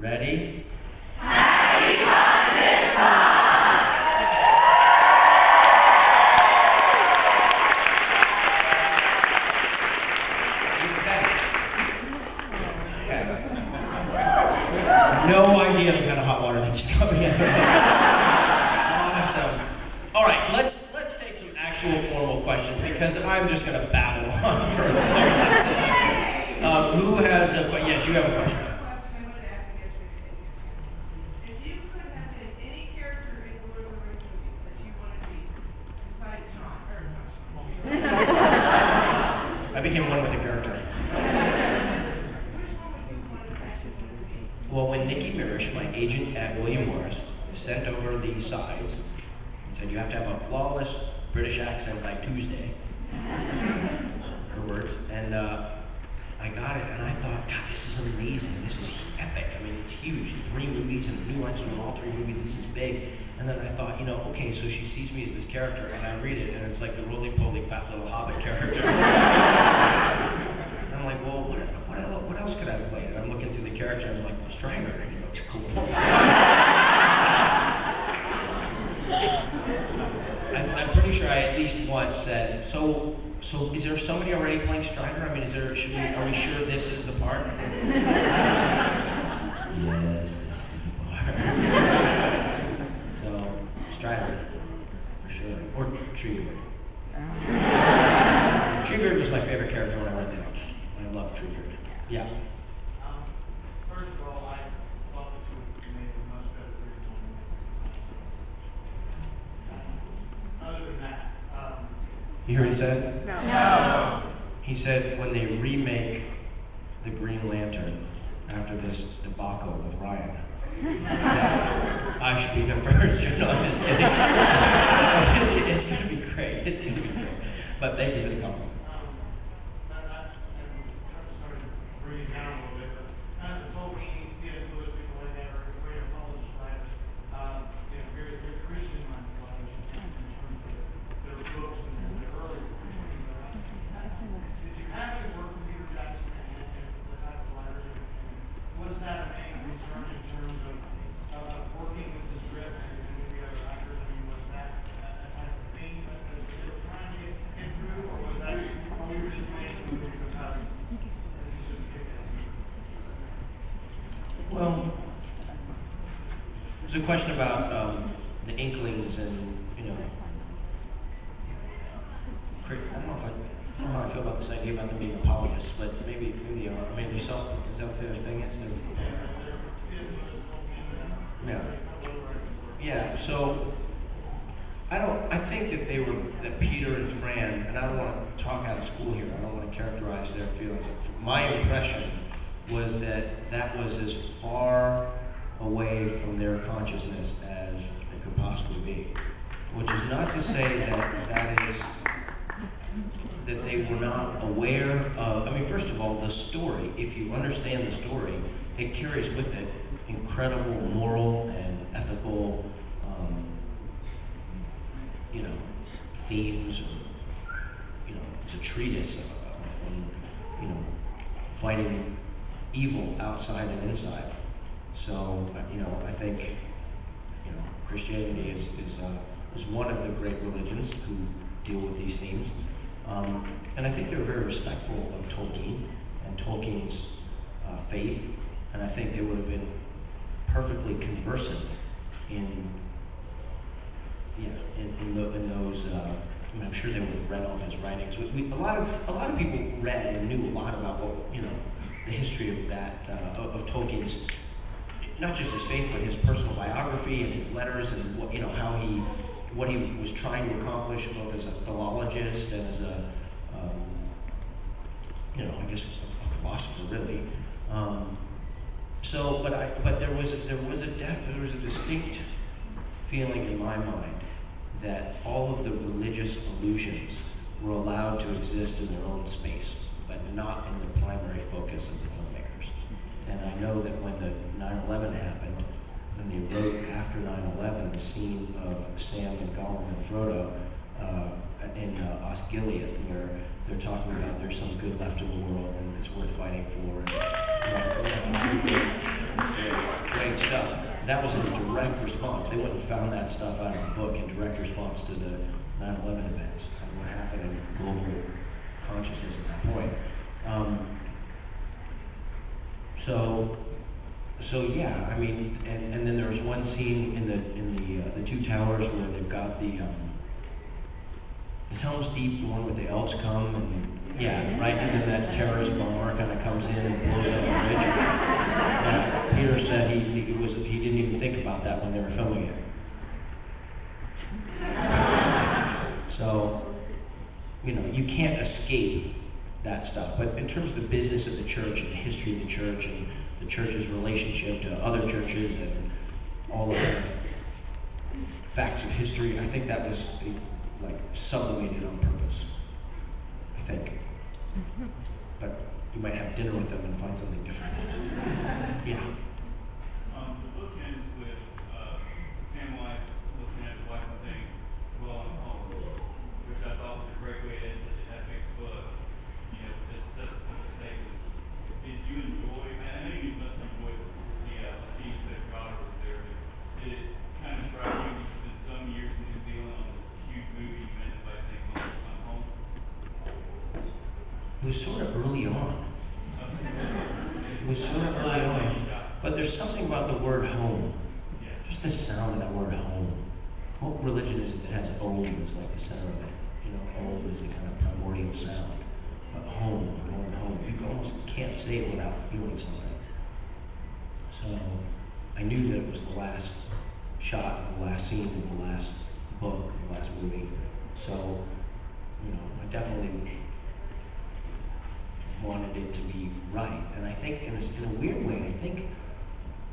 Ready? No idea the kind of hot water that's coming out. Awesome. All right, let's take some actual formal questions because I'm just going to babble on for 30 seconds. Who has a question? Yes, you have a question. If you could have been any character in the Lord of the Rings movies that you want to be, besides Tom, I became one with the character. Well, when Nikki Mirish, my agent at William Morris, sent over the sides and said you have to have a flawless British accent by Tuesday, her words, and I got it, and I thought, God, this is amazing. This is epic. I mean, it's huge. 3 movies and new lines from all 3 movies. This is big. And then I thought, you know, okay, so she sees me as this character, and I read it, and it's like the roly-poly fat little hobbit character. And I'm like, well, what else could I have played? And I'm looking through the character, and I'm like, Strider, he looks cool. I'm pretty sure I at least once said, so is there somebody already playing Strider? I mean, are we sure this is the part? Yes, this is the part. So, Strider, for sure. Or Treebeard. Treebeard was my favorite character when I read the notes. I love Treebeard. Yeah. First of all, I thought that you made a much better version. Other than that, You hear what he said? No. He said when they remake the Green Lantern after this debacle with Ryan, I should be the first. No, I'm just kidding. It's going to be great. It's going to be great. But thank you for the compliment. I'm sorry to bring it down a little bit, but kind of the Tolkien, C.S. Lewis people in there are great apologists, right? Very, very Christian minded language in terms of their books and their early work. Did you have to work with Peter Jackson and the type of writers? Was that a main concern in terms of working with the script and with the other actors? I mean, was that a type of thing that they were trying to get through, or was that we were just making the movie because this is just a kick-ass movie? Well, there's a question about the Inklings and, you know, I don't know how I feel about this idea about them being apologists, but maybe they are. I mean, is that what their thing is? Yeah. Yeah, so I think that Peter and Fran, and I don't want to talk out of school here, I don't want to characterize their feelings. My impression was that was as far away from their consciousness as it could possibly be. Which is not to say that they were not aware of, I mean, first of all, the story, if you understand the story, it carries with it incredible moral and ethical, themes, or, it's a treatise on, fighting evil outside and inside. So, I think, Christianity is one of the great religions who deal with these themes. And I think they were very respectful of Tolkien and Tolkien's faith, and I think they would have been perfectly conversant in those. I'm sure they would have read all of his writings. A lot of people read and knew a lot about the history of that of Tolkien's, not just his faith, but his personal biography and his letters and what he was trying to accomplish, both as a philologist and as a I guess a philosopher, really. But there was a distinct feeling in my mind that all of the religious allusions were allowed to exist in their own space, but not in the primary focus of the filmmakers. And I know that when the 9/11 happened, and they wrote after 9/11 the scene of Sam and Gollum and Frodo in Osgiliath, where they're talking about there's some good left in the world and it's worth fighting for. And, great stuff. That was in direct response. They wouldn't have found that stuff out of the book in direct response to the 9/11 events and what happened in global consciousness at that point. So yeah, I mean, and then there was one scene in the Two Towers where they've got the is Helm's Deep the one with the elves come and yeah, right, and then that terrorist bomber kind of comes in and blows up the bridge. Yeah, Peter said he didn't even think about that when they were filming it. So, you know, you can't escape that stuff. But in terms of the business of the church and the history of the church and the church's relationship to other churches and all of the facts of history, I think that was like sublimated on purpose. I think. But you might have dinner with them and find something different. Yeah. The book ends with Samwise looking at his wife and saying, "Well, I'm home," which I thought was a great way to end such an epic book. You know, just such to say, did you enjoy? I know you must have enjoyed the scenes that your daughter was there. Did it kind of strike you? You spent some years in New Zealand on this huge movie. You ended by saying, "Well, I'm home." It was sort of early on. It was sort of early on. But there's something about the word home. Just the sound of that word home. What religion is it that has om as like the center of it? You know, om is the kind of primordial sound. But home, I'm going home. You almost can't say it without feeling something. So I knew that it was the last shot of the last scene of the last book, the last movie. So, you know, I definitely wanted it to be right, and I think in a weird way, I think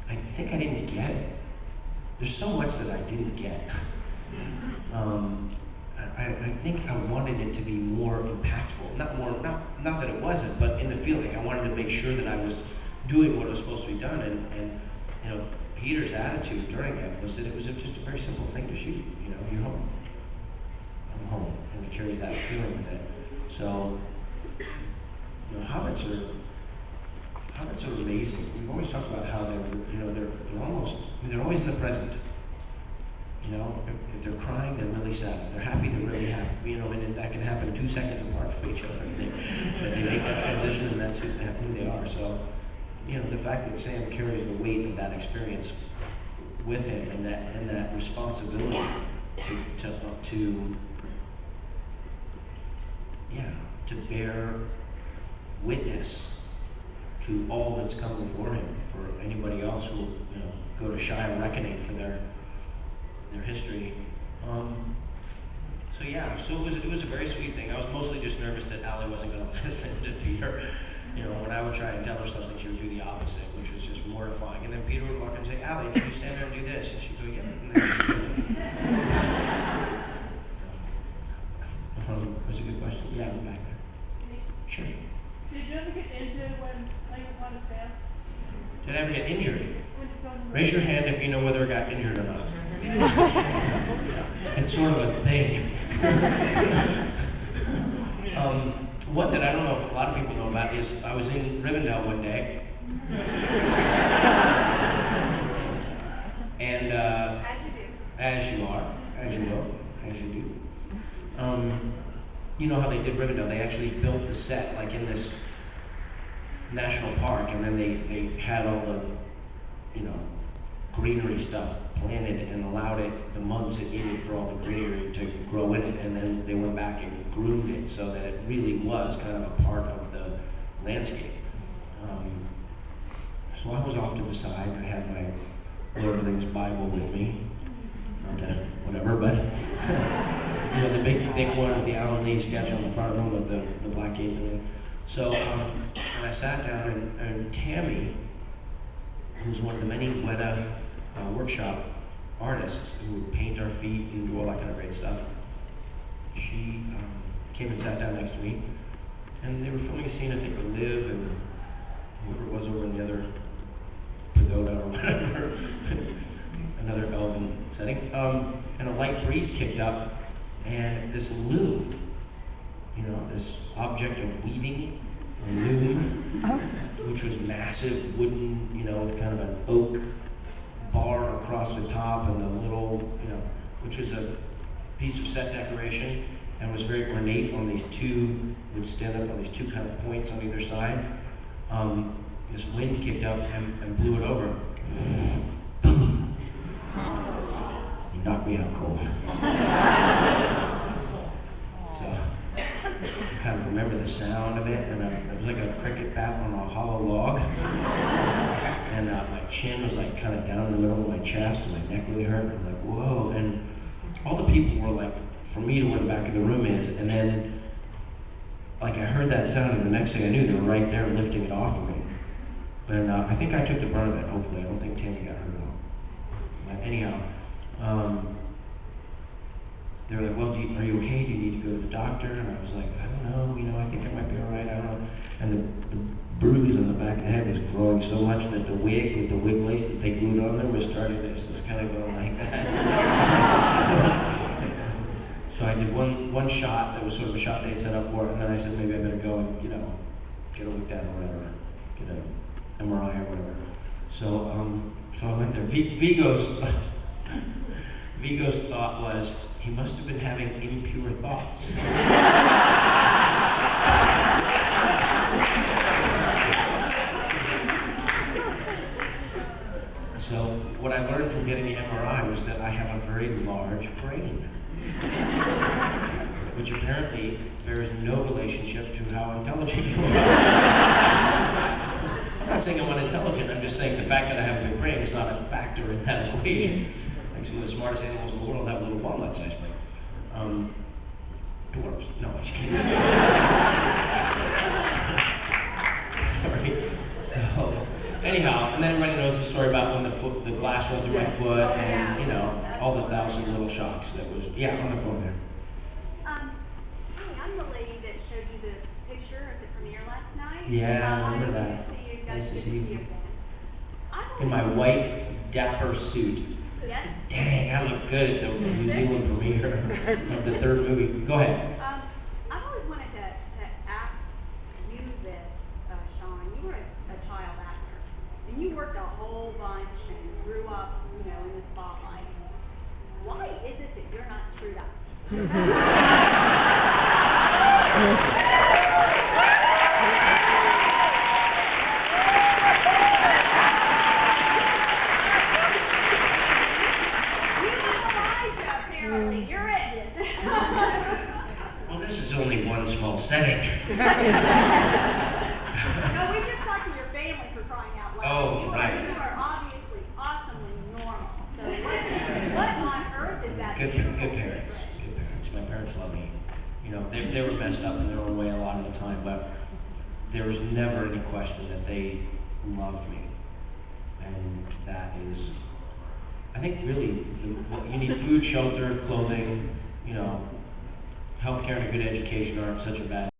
I didn't get it. There's so much that I didn't get. I think I wanted it to be more impactful. Not that it wasn't, but in the feeling, like I wanted to make sure that I was doing what was supposed to be done, and you know, Peter's attitude during it was that it was just a very simple thing to shoot. You know, you're home. I'm home, and he carries that feeling with it. So. You know, hobbits are amazing. We've always talked about how they're always in the present. You know, if they're crying, they're really sad. If they're happy, they're really happy. You know, and that can happen 2 seconds apart from each other. But they make that transition, and that's who they are. So, you know, the fact that Sam carries the weight of that experience with him, and that responsibility to bear witness to all that's come before him, for anybody else who will, you know, go to Shire reckoning for their history. So yeah, so it was a very sweet thing. I was mostly just nervous that Allie wasn't going to listen to Peter. You know, when I would try and tell her something, she would do the opposite, which was just mortifying. And then Peter would walk in and say, "Allie, can you stand there and do this?" And she'd go, "Yeah." And then she'd do it. That's a good question. Yeah, I'm back there. Sure. Did you ever get injured when playing upon a Sam? Did I ever get injured? Raise your hand if you know whether I got injured or not. It's sort of a thing. One that I don't know if a lot of people know about is I was in Rivendell one day. And as you are, as you will, as you do. You know how they did Rivendell? They actually built the set like in this national park, and then they had all the, you know, greenery stuff planted and allowed it the months it needed for all the greenery to grow in it, and then they went back and groomed it so that it really was kind of a part of the landscape. So I was off to the side. I had my Lord of the Rings Bible with me, not to whatever, but you know, the big thick one with the Alan Lee sketch on the front room with the black gates and everything. So and I sat down, and Tammy, who's one of the many Weta workshop artists who would paint our feet and do all that kind of great stuff, she came and sat down next to me, and they were filming a scene, I think, with Liv and whoever it was over in the other pagoda or whatever, another elven setting, and a light breeze kicked up, and this loom, you know, this object of weaving, a loom, which was massive, wooden, you know, with kind of an oak bar across the top and the little, which was a piece of set decoration and was very ornate on these two, would stand up on these two kind of points on either side. This wind kicked up and blew it over. He knocked me out cold. So I kind of remember the sound of it, and it was like a cricket bat on a hollow log. And my chin was like kind of down in the middle of my chest, and my neck really hurt. And I'm like, whoa. And all the people were like, from me to where the back of the room is, and then like I heard that sound, and the next thing I knew, they were right there lifting it off of me. And I think I took the brunt of it, hopefully. I don't think Tammy got hurt at all. But anyhow, they were like, well, are you okay? Do you need to go to the doctor? And I was like, I don't know, I think I might be all right, I don't know. And the bruise on the back of the head was growing so much that the wig, with the wig lace that they glued on there, was starting to, so it was kind of going like that. So I did one shot that was sort of a shot they had set up for it, and then I said maybe I better go and, get it looked at or whatever, get an MRI or whatever. So I went there. Vigo's thought was, he must have been having impure thoughts. So what I learned from getting the MRI was that I have a very large brain, which apparently bears no relationship to how intelligent you are. I'm not saying I'm unintelligent, I'm just saying the fact that I have a big brain is not a factor in that equation. Like some of the smartest animals in the world have a little walnut-sized brain. Dwarves. No, I'm just kidding. Sorry. So, anyhow, and then everybody knows the story about when the glass went through my foot, and all the 1,000 little shocks that was, on the phone there. Hi, I'm the lady that showed you the picture at the premiere last night. Yeah, I remember that. Nice to see you. In my white, dapper suit. Yes. Dang, I look good at the New Zealand premiere of the third movie. Go ahead. I've always wanted to ask you this, Sean. You were a child actor, and you worked a whole bunch and grew up, in the spotlight. Why is it that you're not screwed up? Well, this is only one small setting. No, we just talked to your family, for crying out loud. Oh, right. You are obviously awesomely normal. So what on earth is that? Good parents. Good parents. My parents love me. They were messed up in their own way a lot of the time, but there was never any question that they loved me. And that is, I think, really, you need food, shelter, clothing, healthcare and a good education aren't such a bad